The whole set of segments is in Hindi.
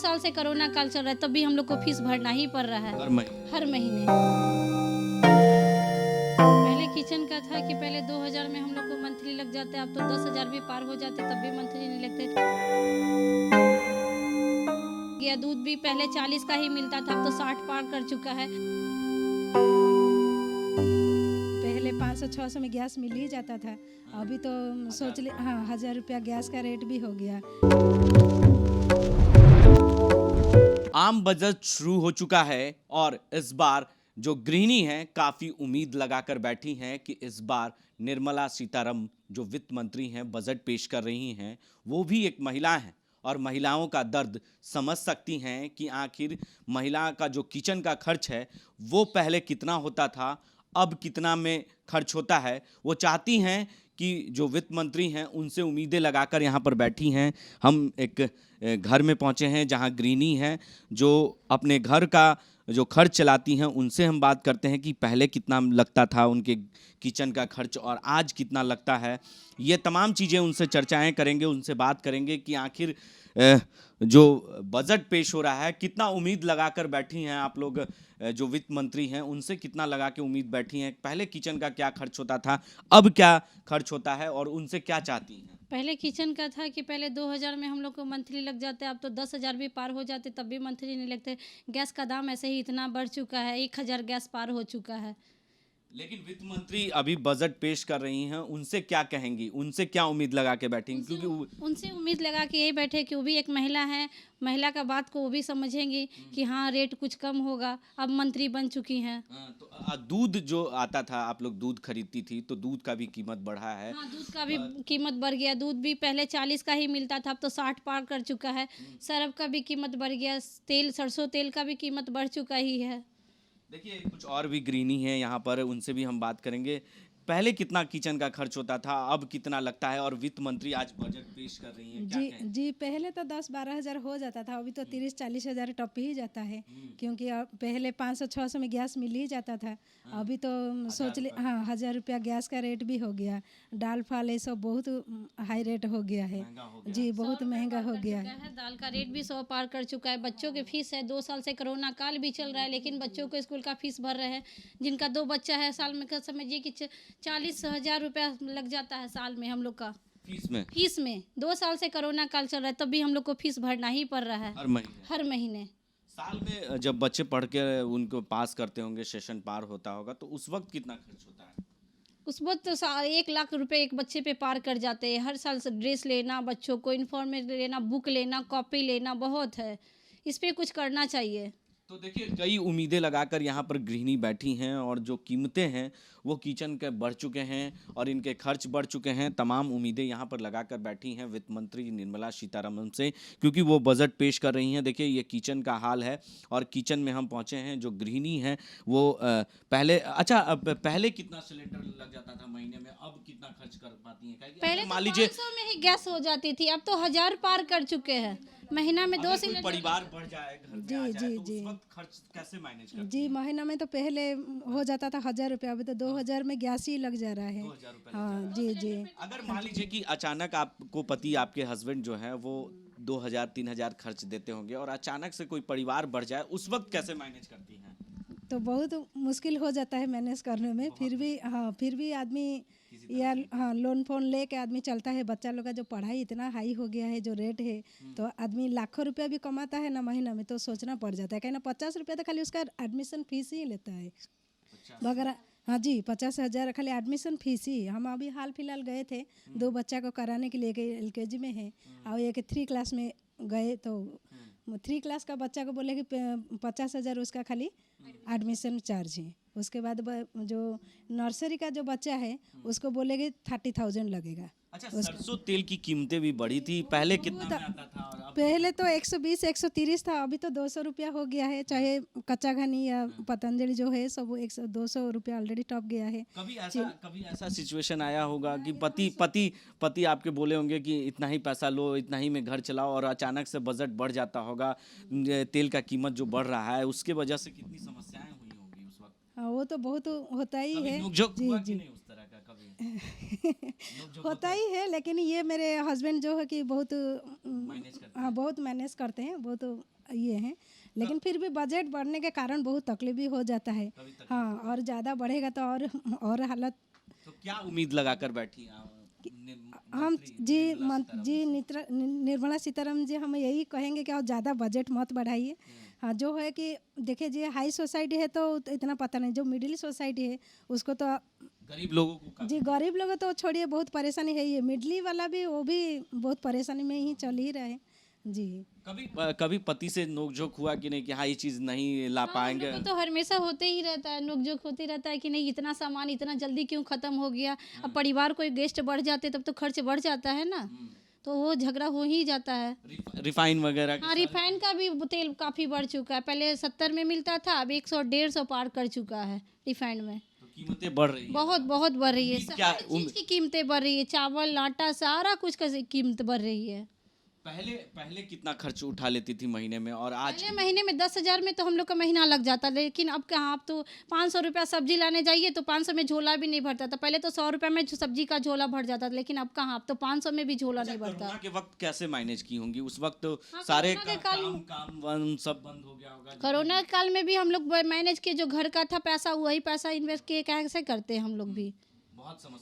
साल से कोरोना काल चल रहा है, तब भी हम लोग को फीस भरना ही पड़ रहा है हर महीने। पहले किचन का था कि पहले 2000 में हम लोग को मंथली लग जाते, अब तो 10,000 भी पार हो जाते, तब भी मंथली नहीं लगते। या दूध भी पहले 40 का ही मिलता था, अब तो 60 पार कर चुका है। पहले 500-600 में गैस मिल ही जाता था, अभी तो सोच ले 1000 रुपया गैस का रेट भी हो गया। आम बजट शुरू हो चुका है और इस बार जो गृहिणी हैं काफी उम्मीद लगाकर बैठी हैं कि इस बार निर्मला सीतारमण जो वित्त मंत्री हैं बजट पेश कर रही हैं, वो भी एक महिला हैं और महिलाओं का दर्द समझ सकती हैं कि आखिर महिला का जो किचन का खर्च है वो पहले कितना होता था, अब कितना में खर्च होता है। वो चाहती हैं कि जो वित्त मंत्री हैं उनसे उम्मीदें लगाकर यहाँ पर बैठी हैं। हम एक घर में पहुँचे हैं जहाँ गृहिणी हैं जो अपने घर का जो खर्च चलाती हैं, उनसे हम बात करते हैं कि पहले कितना लगता था उनके किचन का खर्च और आज कितना लगता है। ये तमाम चीज़ें उनसे चर्चाएं करेंगे, उनसे बात करेंगे कि आखिर जो बजट पेश हो रहा है कितना उम्मीद लगाकर बैठी हैं आप लोग। जो वित्त मंत्री हैं उनसे कितना लगा के उम्मीद बैठी हैं, पहले किचन का क्या खर्च होता था, अब क्या खर्च होता है और उनसे क्या चाहती हैं। पहले किचन का था कि पहले 2000 में हम लोग को मंथली लग जाते, अब तो 10,000 भी पार हो जाते, तब भी मंथली नहीं लगते। गैस का दाम ऐसे ही इतना बढ़ चुका है, 1000 गैस पार हो चुका है। लेकिन वित्त मंत्री अभी बजट पेश कर रही हैं, उनसे क्या कहेंगी, उनसे क्या उम्मीद लगा के बैठेंगी? क्योंकि उनसे उम्मीद लगा के यही बैठे कि वो भी एक महिला है, महिला का बात को वो भी समझेंगी कि हाँ रेट कुछ कम होगा, अब मंत्री बन चुकी हैं। तो दूध जो आता था, आप लोग दूध खरीदती थी तो दूध का भी कीमत बढ़ा है। हाँ, दूध का भी कीमत बढ़ गया। दूध भी पहले 40 का ही मिलता था, अब तो 60 पार कर चुका है। सरफ का भी कीमत बढ़ गया, तेल सरसों तेल का भी कीमत बढ़ चुका ही है। देखिए कुछ और भी गृहिणी हैं यहाँ पर, उनसे भी हम बात करेंगे। पहले कितना किचन का खर्च होता था, अब कितना लगता है, और वित्त मंत्री आज बजट पेश कर रही हैं, क्या कहें? जी पहले तो 10-12 हज़ार हो जाता था, अभी तो 30-40 हज़ार टप ही जाता है, क्योंकि अब पहले 500-600 में गैस मिल ही जाता था, अभी तो सोच ले 1000 रुपया गैस का रेट भी हो गया। दाल फाल ये सब बहुत हाई रेट हो गया है। जी बहुत महंगा हो गया है। दाल का रेट भी 100 पार कर चुका है। बच्चों की फीस है, 2 साल से कोरोना काल भी चल रहा है, लेकिन बच्चों को स्कूल का फीस भर रहे हैं। जिनका 2 बच्चा है, साल में समझिए कि 40,000 रुपया लग जाता है साल में हम लोग का फीस में। 2 साल से कोरोना काल चल रहा है, तब भी हम लोग को फीस भरना ही पड़ रहा है हर महीने। साल में जब बच्चे पढ़ के उनको पास करते होंगे, सेशन पार होता होगा, तो उस वक्त कितना खर्च होता है? उस वक्त तो 1 लाख रुपए एक बच्चे पे पार कर जाते हैं। हर साल से ड्रेस लेना, बच्चों को यूनिफॉर्म लेना, बुक लेना, कॉपी लेना, बहुत है। इस पे कुछ करना चाहिए। तो देखिए कई उम्मीदें लगाकर यहाँ पर गृहिणी बैठी हैं और जो कीमतें हैं वो किचन के बढ़ चुके हैं और इनके खर्च बढ़ चुके हैं। तमाम उम्मीदें यहाँ पर लगाकर बैठी हैं वित्त मंत्री निर्मला सीतारमण से, क्योंकि वो बजट पेश कर रही हैं। देखिए ये किचन का हाल है और किचन में हम पहुँचे हैं। जो गृहिणी हैं वो पहले कितना सिलेंडर लग जाता था महीने में, अब कितना खर्च कर पाती हैं? पहले मान लीजिए 500 में ही गैस हो जाती थी, अब तो 1000 पार कर चुके हैं। महीना में 2 सिलेंडर। परिवार बढ़ जाए, घर में आ जाए, तो उस वक्त खर्च कैसे मैनेज करते हैं? जी महीना में तो पहले हो जाता था 1000 रुपया, अभी तो 2000 में गैस ही लग जा रहा है। 2000 रुपये हाँ जी। अगर मान लीजिए कि अचानक आपको पति, आपके हस्बैंड जो है वो 2000-3000 खर्च देते होंगे और अचानक से कोई परिवार बढ़ जाए, उस वक्त कैसे मैनेज करती हैं? तो बहुत मुश्किल हो जाता है मैनेज करने में। फिर भी आदमी या लोन फोन ले के आदमी चलता है। बच्चा लोग का जो पढ़ाई इतना हाई हो गया है, जो रेट है, तो आदमी लाखों रुपया भी कमाता है ना महीना में, तो सोचना पड़ जाता है। कहीं ना 50 रुपया तो खाली उसका एडमिशन फीस ही लेता है वगैरह। हाँ जी 50,000 खाली एडमिशन फीस ही। हम अभी हाल फिलहाल गए थे 2 बच्चा को कराने के लिए, LKG में है और एक 3 क्लास में गए, तो 3 क्लास का बच्चा को बोले कि 50,000 उसका खाली एडमिशन चार्ज है। उसके बाद जो नर्सरी का जो बच्चा है उसको बोलेगे 30,000 लगेगा। अच्छा, सरसों तेल की कीमतें भी बढ़ी थी, पहले कितना में आता था और अब? पहले तो 120-130 था, अभी तो 200 रुपया हो गया है। चाहे कच्चा घनी या पतंजलि जो है सब 100-200 रुपया ऑलरेडी टप गया है। कभी ऐसा सिचुएशन आया होगा कि पति आपके बोले होंगे कि इतना ही पैसा लो, इतना ही में घर चलाओ, और अचानक से बजट बढ़ जाता होगा, तेल का कीमत जो बढ़ रहा है उसके वजह से कितनी समस्याएं हुई होगी उस वक्त? हाँ वो तो बहुत होता ही है। जी नहीं उस तरह का कभी होता ही है, लेकिन ये मेरे हस्बैंड जो है कि बहुत मैनेज करते हाँ बहुत मैनेज करते हैं, बहुत ये हैं, लेकिन फिर भी बजट बढ़ने के कारण बहुत तकलीफ भी हो जाता है। हाँ, और ज़्यादा बढ़ेगा तो और हालत। तो क्या उम्मीद लगाकर बैठी हैं हम निर्मला सीतारमण जी हम यही कहेंगे कि और ज़्यादा बजट मत बढ़ाइए। हाँ, जो है कि देखिए जी, हाई सोसाइटी है तो इतना पता नहीं, जो मिडिल सोसाइटी है उसको तो गरीब लोगों को जी, गरीब लोग तो छोड़िए, बहुत परेशानी है। ये मिडली वाला भी, वो भी बहुत परेशानी में ही चल ही रहे जी। कभी पति से नोकझोंक हुआ कि नहीं कि हाँ ये चीज़ नहीं ला हाँ, हम पाएंगे? लोग को तो हमेशा होते ही रहता है, नोक-झोंक होते रहता है कि नहीं इतना सामान इतना जल्दी क्यों ख़त्म हो गया। अब परिवार कोई गेस्ट बढ़ जाते तब तो खर्च बढ़ जाता है ना, तो वो झगड़ा हो ही जाता है। रिफाइन वगैरह के हाँ, सारे- रिफाइन का भी तेल काफ़ी बढ़ चुका है, पहले 70 में मिलता था, अब 100-150 पार कर चुका है रिफाइंड में। तो कीमतें बढ़ रही हैं। बहुत बहुत बढ़ रही है, क्या हर चीज़ की कीमतें बढ़ रही है, चावल आटा सारा कुछ का कीमत बढ़ रही है। पहले कितना खर्च उठा लेती थी महीने में और आज पहले महीने में 10,000 में तो हम लोग का महीना लग जाता, लेकिन अब कहाँ, अब तो 500 रुपया सब्जी लाने जाइए तो 500 में झोला भी नहीं भरता था। पहले तो 100 रुपये में सब्जी का झोला भर जाता था, लेकिन अब कहाँ, अब तो 500 में भी झोला नहीं भरता। कोरोना के वक्त कैसे मैनेज की होंगी? उस वक्त हाँ, सारे कोरोना के काल- काम सब बंद हो गया होगा। कोरोना काल में भी हम लोग मैनेज किए, जो घर का था पैसा वही पैसा इन्वेस्ट किए, कैसे करते हैं हम लोग भी।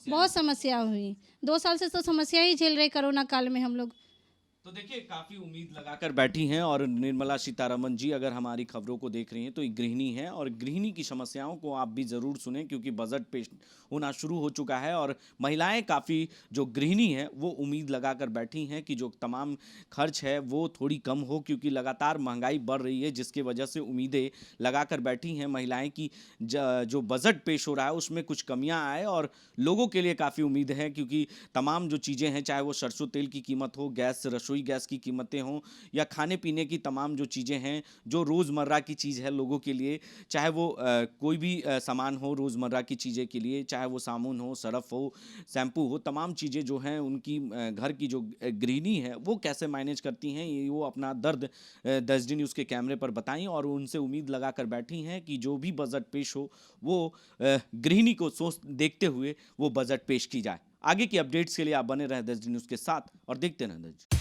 बहुत समस्या हुई, 2 साल से तो समस्या ही झेल रहे कोरोना काल में हम लोग। तो देखिए काफी उम्मीद लगाकर बैठी हैं और निर्मला सीतारमण जी अगर हमारी खबरों को देख रही हैं तो एक गृहिणी हैं और गृहिणी की समस्याओं को आप भी ज़रूर सुनें क्योंकि बजट पेश होना शुरू हो चुका है और महिलाएं काफ़ी जो गृहिणी हैं वो उम्मीद लगाकर बैठी हैं कि जो तमाम खर्च है वो थोड़ी कम हो क्योंकि लगातार महंगाई बढ़ रही है जिसकी वजह से उम्मीदें लगाकर बैठी हैं महिलाएं की जो बजट पेश हो रहा है उसमें कुछ कमियां आए और लोगों के लिए काफ़ी उम्मीद है क्योंकि तमाम जो चीज़ें हैं चाहे वो सरसों तेल की कीमत हो, गैस रसोई गैस की कीमतें हों या खाने पीने की तमाम जो चीज़ें हैं जो रोज़मर्रा की चीज़ है लोगों के लिए, चाहे वो कोई भी सामान हो रोज़मर्रा की चीज़ें के लिए, चाहे वो साबुन हो, सरफ हो, शैम्पू हो, तमाम चीज़ें जो हैं उनकी घर की जो गृहिणी है वो कैसे मैनेज करती हैं ये वो अपना दर्द 10 दिन न्यूज़ के कैमरे पर बताएं और उनसे उम्मीद लगाकर बैठी हैं कि जो भी बजट पेश हो वो गृहिणी को सोच देखते हुए वो बजट पेश की जाए। आगे की अपडेट्स के लिए आप बने रहें 10 दिन न्यूज़ के साथ और देखते रहें 10 दिन।